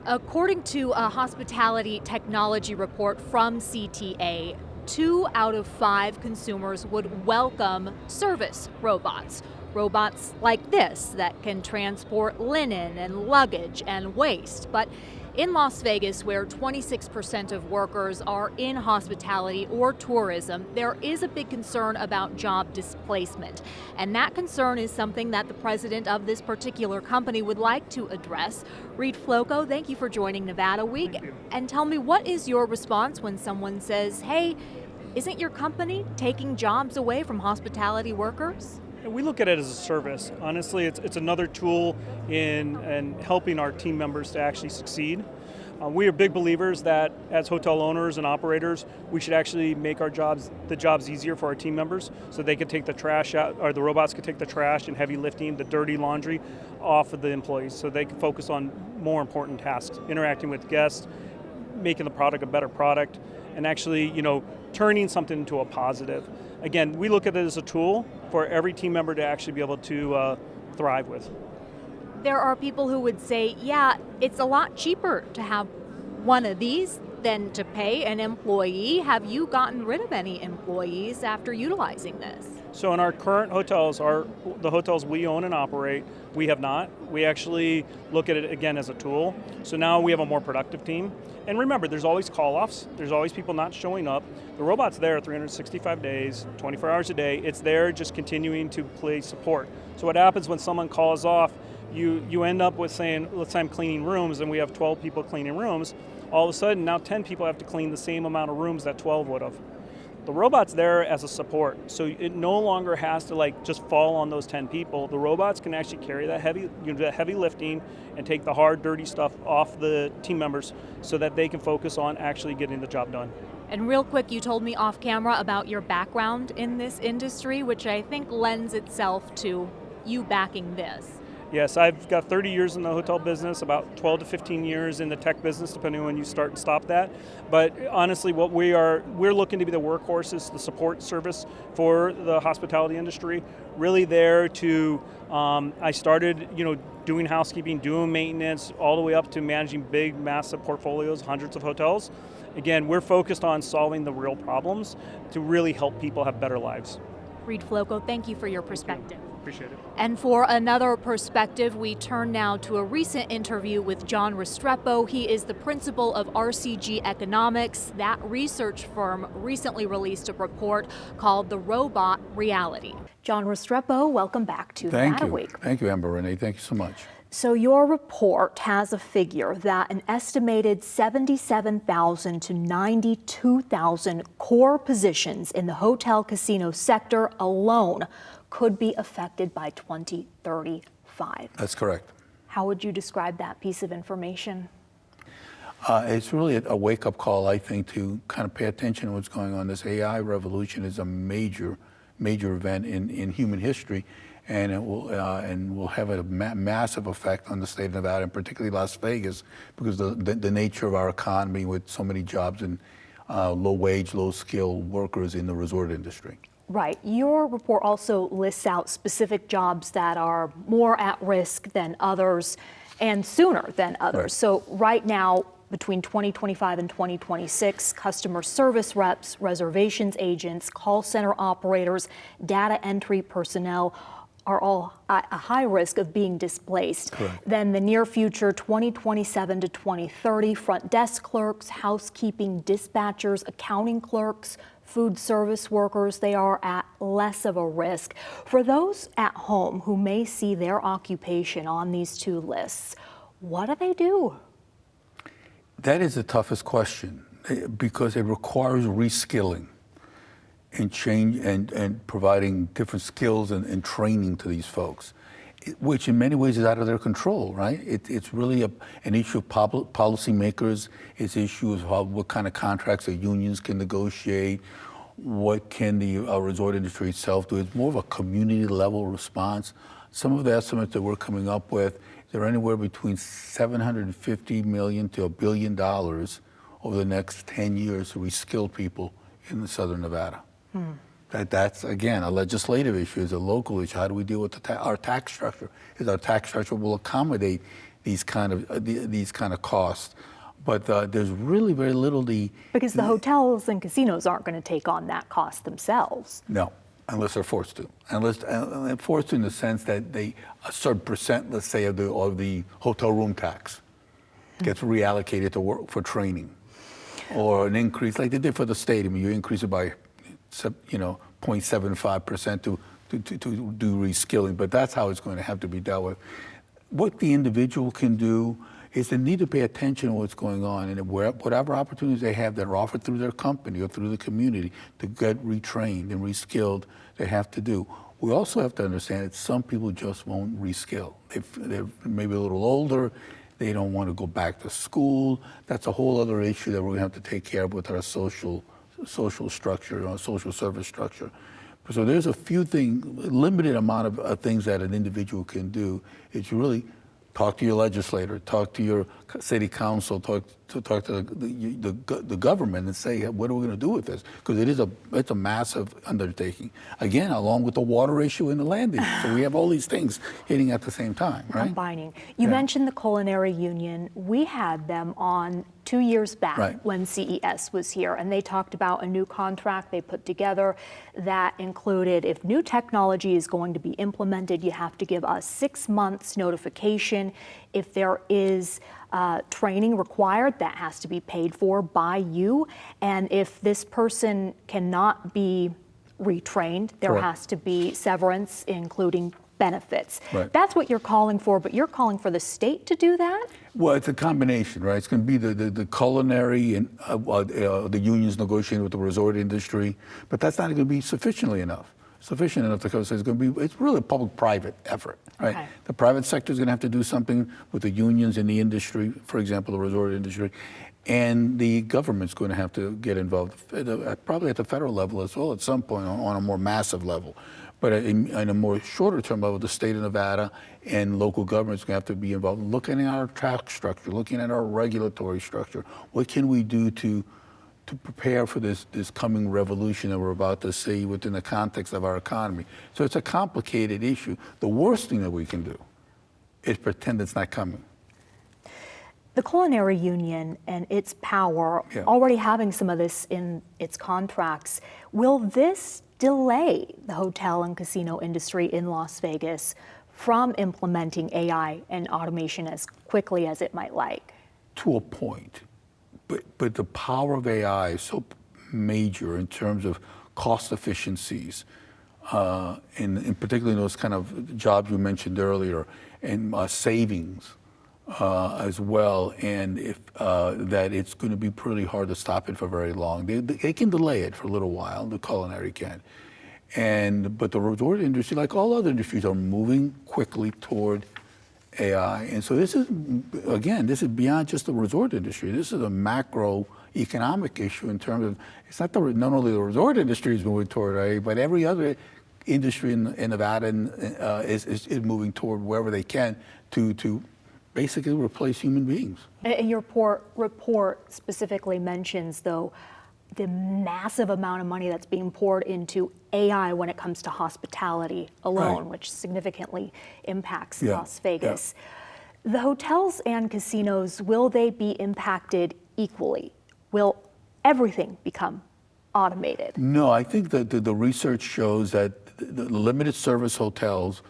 According to a hospitality technology report from CTA, 2 out of 5 consumers would welcome service robots. Robots like this that can transport linen and luggage and waste. But in Las Vegas, where 26% of workers are in hospitality or tourism, there is a big concern about job displacement. And that concern is something that the president of this particular company would like to address. Reed Floco, thank you for joining Nevada Week. And tell me, what is your response when someone says, hey, isn't your company taking jobs away from hospitality workers? We look at it as a service. Honestly, it's another tool in helping our team members to actually succeed. We are big believers that as hotel owners and operators, we should actually make the jobs easier for our team members so they can take the trash out, or the robots can take the trash and heavy lifting, the dirty laundry off of the employees so they can focus on more important tasks, interacting with guests, making the product a better product, and actually, turning something into a positive. Again, we look at it as a tool for every team member to actually be able to thrive with. There are people who would say, yeah, it's a lot cheaper to have one of these than to pay an employee. Have you gotten rid of any employees after utilizing this? So in our current hotels, the hotels we own and operate, we have not. We actually look at it again as a tool. So now we have a more productive team. And remember, there's always call-offs. There's always people not showing up. The robot's there 365 days, 24 hours a day. It's there just continuing to play support. So what happens when someone calls off, you end up with saying, let's say I'm cleaning rooms and we have 12 people cleaning rooms. All of a sudden, now 10 people have to clean the same amount of rooms that 12 would have. The robot's there as a support, so it no longer has to just fall on those 10 people. The robots can actually carry that heavy lifting and take the hard, dirty stuff off the team members so that they can focus on actually getting the job done. And real quick, you told me off camera about your background in this industry, which I think lends itself to you backing this. Yes, I've got 30 years in the hotel business, about 12 to 15 years in the tech business, depending on when you start and stop that. But honestly, we're looking to be the workhorses, the support service for the hospitality industry. Really there to, I started, doing housekeeping, doing maintenance, all the way up to managing big, massive portfolios, hundreds of hotels. Again, we're focused on solving the real problems to really help people have better lives. Reed Floco, thank you for your perspective. Appreciate it. And for another perspective, we turn now to a recent interview with John Restrepo. He is the principal of RCG Economics. That research firm recently released a report called The Robot Reality. John Restrepo, welcome back to Nevada Week. Thank you, Amber Renee. Thank you so much. So your report has a figure that an estimated 77,000 to 92,000 core positions in the hotel casino sector alone could be affected by 2035. That's correct. How would you describe that piece of information? It's really a wake-up call, I think, to kind of pay attention to what's going on. This AI revolution is a major event in human history, and it will have a massive effect on the state of Nevada, and particularly Las Vegas, because the nature of our economy with so many jobs and low-wage, low-skill workers in the resort industry. Right. Your report also lists out specific jobs that are more at risk than others and sooner than others. Right. So right now, between 2025 and 2026, customer service reps, reservations agents, call center operators, data entry personnel are all at a high risk of being displaced. Correct. Then the near future, 2027 to 2030, front desk clerks, housekeeping dispatchers, accounting clerks, food service workers, they are at less of a risk. For those at home who may see their occupation on these two lists, what do they do? That is the toughest question because it requires reskilling and change and providing different skills and training to these folks, which in many ways is out of their control, right? It's really an issue of policymakers. It's an issue of what kind of contracts the unions can negotiate, what can the resort industry itself do. It's more of a community level response. Some of the estimates that we're coming up with, they're anywhere between $750 million to $1 billion over the next 10 years to reskill people in the Southern Nevada. That's, again, a legislative issue, it's a local issue. How do we deal with our tax structure? Is our tax structure will accommodate these kind of costs. But there's really very little because the hotels and casinos aren't going to take on that cost themselves. No, unless they're forced to. Unless forced to in the sense that a certain percent, let's say, of the hotel room tax gets reallocated to work for training, or an increase like they did for the stadium. You increase it by, 0.75% to do reskilling. But that's how it's going to have to be dealt with. What the individual can do is they need to pay attention to what's going on, and whatever opportunities they have that are offered through their company or through the community to get retrained and reskilled, they have to do. We also have to understand that some people just won't reskill. They're maybe a little older, they don't want to go back to school. That's a whole other issue that we're going to have to take care of with our social structure, our social service structure. So there's a few things, limited amount of things that an individual can do. It's really talk to your legislator, talk to your city council, talk to the government and say, what are we going to do with this? Because it's a massive undertaking. Again, along with the water issue and the land issue. So we have all these things hitting at the same time, right? Combining. You mentioned the Culinary Union. We had them on 2 years back when CES was here, and they talked about a new contract they put together that included, if new technology is going to be implemented, you have to give us 6 months notification. If there is training required, that has to be paid for by you. And if this person cannot be retrained, there has to be severance, including benefits. That's what you're calling for, but you're calling for the state to do that? Well, it's a combination, right? It's going to be the culinary and the unions negotiating with the resort industry, but that's not going to be sufficient enough because it's really a public-private effort, right? Okay. The private sector is going to have to do something with the unions in the industry, for example, the resort industry, and the government's going to have to get involved, probably at the federal level as well at some point on a more massive level. But in a more shorter term level, the state of Nevada and local governments are going to have to be involved, looking at our tax structure, looking at our regulatory structure. What can we do to prepare for this coming revolution that we're about to see within the context of our economy? So it's a complicated issue. The worst thing that we can do is pretend it's not coming. The Culinary Union and its power, already having some of this in its contracts, will this delay the hotel and casino industry in Las Vegas from implementing AI and automation as quickly as it might like? To a point. But the power of AI is so major in terms of cost efficiencies, in particularly those kind of jobs you mentioned earlier, and savings as well, and that it's going to be pretty hard to stop it for very long. They can delay it for a little while, the culinary can. But the resort industry, like all other industries, are moving quickly toward AI. And so this is beyond just the resort industry. This is a macroeconomic issue in terms of, it's not only the resort industry is moving toward AI, but every other industry in Nevada is moving toward wherever they can to basically replace human beings. And your report specifically mentions, though, the massive amount of money that's being poured into AI when it comes to hospitality alone, which significantly impacts Las Vegas. The hotels and casinos, will they be impacted equally? Will everything become automated? No, I think that the research shows that the limited service hotels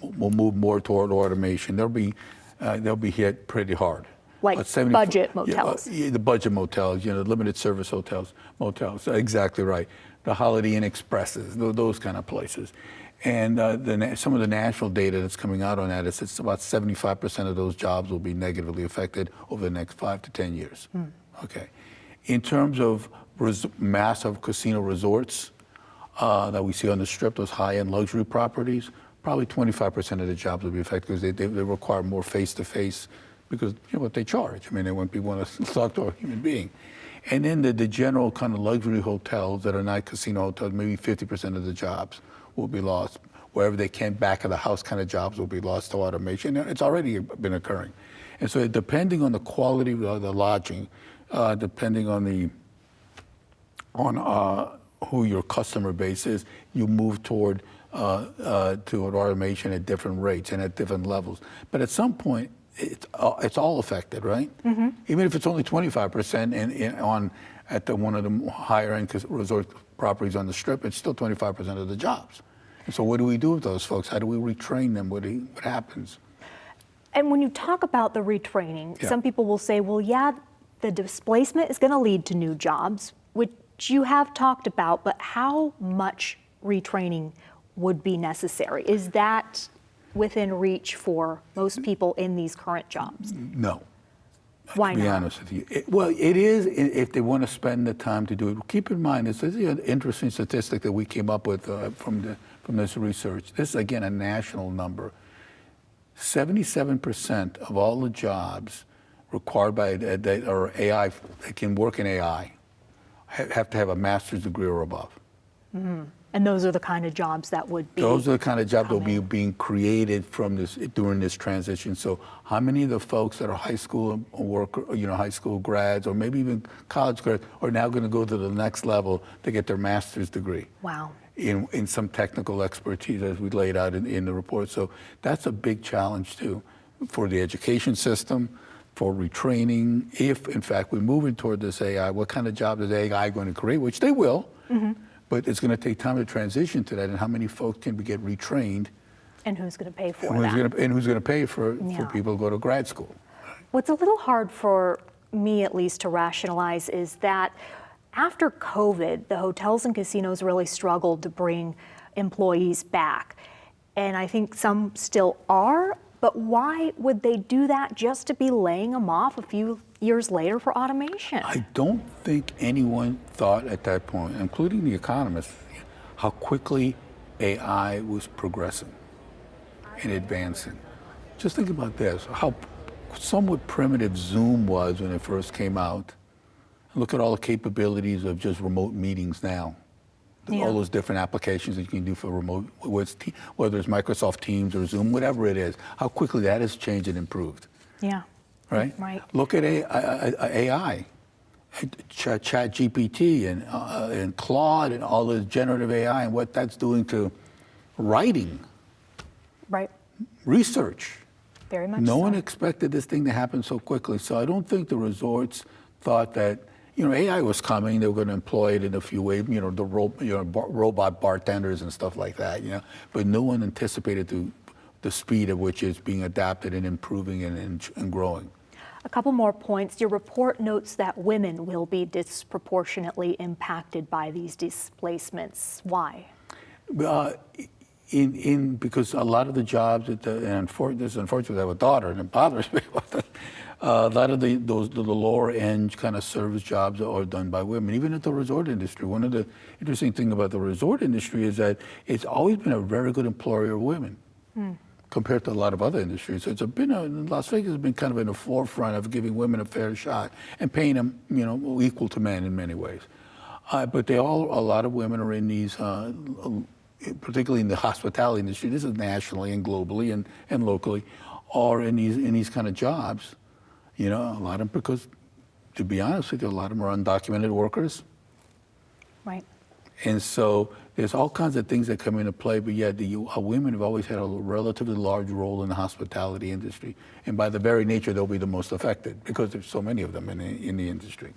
will move more toward automation. They'll be hit pretty hard. Like budget motels. The budget motels, limited service motels. Exactly right. The Holiday Inn Expresses, those kind of places. And some of the national data that's coming out on that is it's about 75% of those jobs will be negatively affected over the next 5 to 10 years. Okay. In terms of massive casino resorts that we see on the Strip, those high-end luxury properties, probably 25% of the jobs will be affected because they require more face-to-face, because what they charge. I mean, they want people to talk to a human being. And then the general kind of luxury hotels that are not casino hotels, maybe 50% of the jobs will be lost. Wherever they can, back of the house kind of jobs will be lost to automation. It's already been occurring. And so depending on the quality of the lodging, depending on who your customer base is, you move toward automation at different rates and at different levels. But at some point, it's all affected, right? Even if it's only 25% at one of the higher end resort properties on the Strip, it's still 25% of the jobs. And so what do we do with those folks? How do we retrain them? What happens? And when you talk about the retraining, Yeah. some people will say, well, yeah, the displacement is going to lead to new jobs, which you have talked about, but how much retraining would be necessary? Is that within reach for most people in these current jobs? No. Why To be not? honest with you. Well, it is if they want to spend the time to do it. Keep in mind, this is an interesting statistic that we came up with from this research. This is, again, a national number. 77% of all the jobs required by that are AI, that can work in AI, have to have a master's degree or above. And those are the kind of jobs that would be. Those are the kind of jobs that will be coming. being created during this transition. So how many of the folks that are high school high school grads, or maybe even college grads, are now going to go to the next level to get their master's degree? Wow. In some technical expertise, as we laid out in the report. So that's a big challenge too, for the education system, for retraining. If in fact we're moving toward this AI, what kind of job is AI going to create? Which they will, but it's going to take time to transition to that. And how many folks can we get retrained? And who's going to pay for And that? who's going to pay for Yeah. people to go to grad school? What's a little hard for me, at least, to rationalize is that after COVID, the hotels and casinos really struggled to bring employees back. And I think some still are, but why would they do that just to be laying them off a few years later for automation? I don't think anyone thought at that point, including the economists, how quickly AI was progressing and advancing. Just think about this, how somewhat primitive Zoom was when it first came out. Look at all the capabilities of just remote meetings now. Yeah. All those different applications that you can do for remote, whether it's Microsoft Teams or Zoom, whatever it is, how quickly that has changed and improved, Yeah. right? Right. Look at AI, Chat GPT and Claude and all this generative AI and what that's doing to writing, Right. research. Very much No so. one expected this thing to happen so quickly. So I don't think the resorts thought that, AI was coming. They were going to employ it in a few ways, robot bartenders and stuff like that, But no one anticipated the speed at which it's being adapted and improving and growing. A couple more points. Your report notes that women will be disproportionately impacted by these displacements. Why? Because a lot of the jobs unfortunately I have a daughter and it bothers me. A lot of the lower end kind of service jobs are done by women, even at the resort industry. One of the interesting things about the resort industry is that it's always been a very good employer of women compared to a lot of other industries. So Las Vegas has been kind of in the forefront of giving women a fair shot and paying them, equal to men in many ways. But a lot of women are in these, particularly in the hospitality industry. This is nationally and globally and locally, are in these kind of jobs. A lot of them, because to be honest with you, a lot of them are undocumented workers. Right. And so there's all kinds of things that come into play, but yet women have always had a relatively large role in the hospitality industry. And by the very nature, they'll be the most affected because there's so many of them in the industry.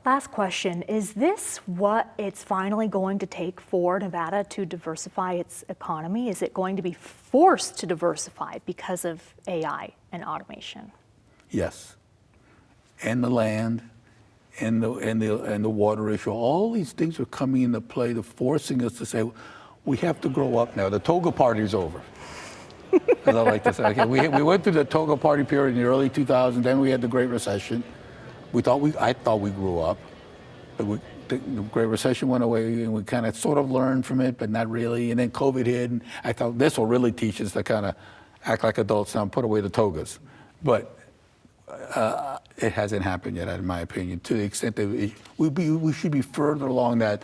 Last question. Is this what it's finally going to take for Nevada to diversify its economy? Is it going to be forced to diversify because of AI and automation? Yes. And the land, and the water issue. All these things are coming into play. They're forcing us to say, we have to grow up now. The toga party's over. As I like to say, okay, we went through the toga party period in the early 2000s. Then we had the Great Recession. I thought we grew up. But the Great Recession went away, and we kind of sort of learned from it, but not really. And then COVID hit, and I thought this will really teach us to kind of act like adults now and put away the togas. But it hasn't happened yet, in my opinion, to the extent that we should be further along that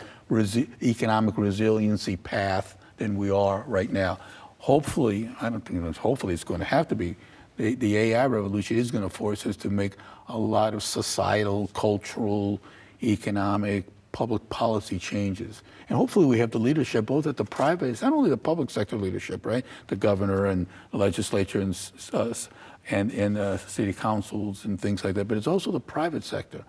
economic resiliency path than we are right now. Hopefully, I don't think hopefully it's going to have to be. The AI revolution is going to force us to make a lot of societal, cultural, economic, public policy changes. And hopefully we have the leadership, both at the private, it's not only the public sector leadership, right? The governor and the legislature and and city councils and things like that, but it's also the private sector.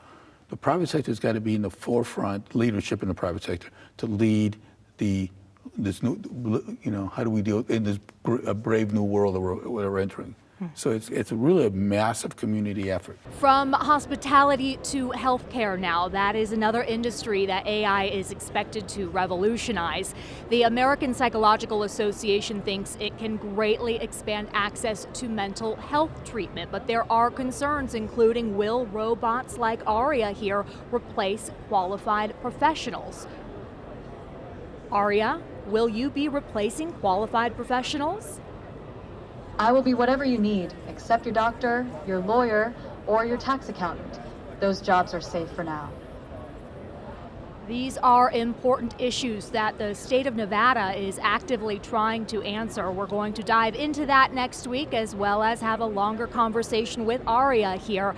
The private sector has got to be in the forefront, leadership in the private sector, to lead this new, how do we deal in this brave new world that we're entering? So it's really a massive community effort. From hospitality to healthcare now, that is another industry that AI is expected to revolutionize. The American Psychological Association thinks it can greatly expand access to mental health treatment, but there are concerns, including will robots like Aria here replace qualified professionals? Aria, will you be replacing qualified professionals? I will be whatever you need, except your doctor, your lawyer, or your tax accountant. Those jobs are safe for now. These are important issues that the state of Nevada is actively trying to answer. We're going to dive into that next week, as well as have a longer conversation with Aria here.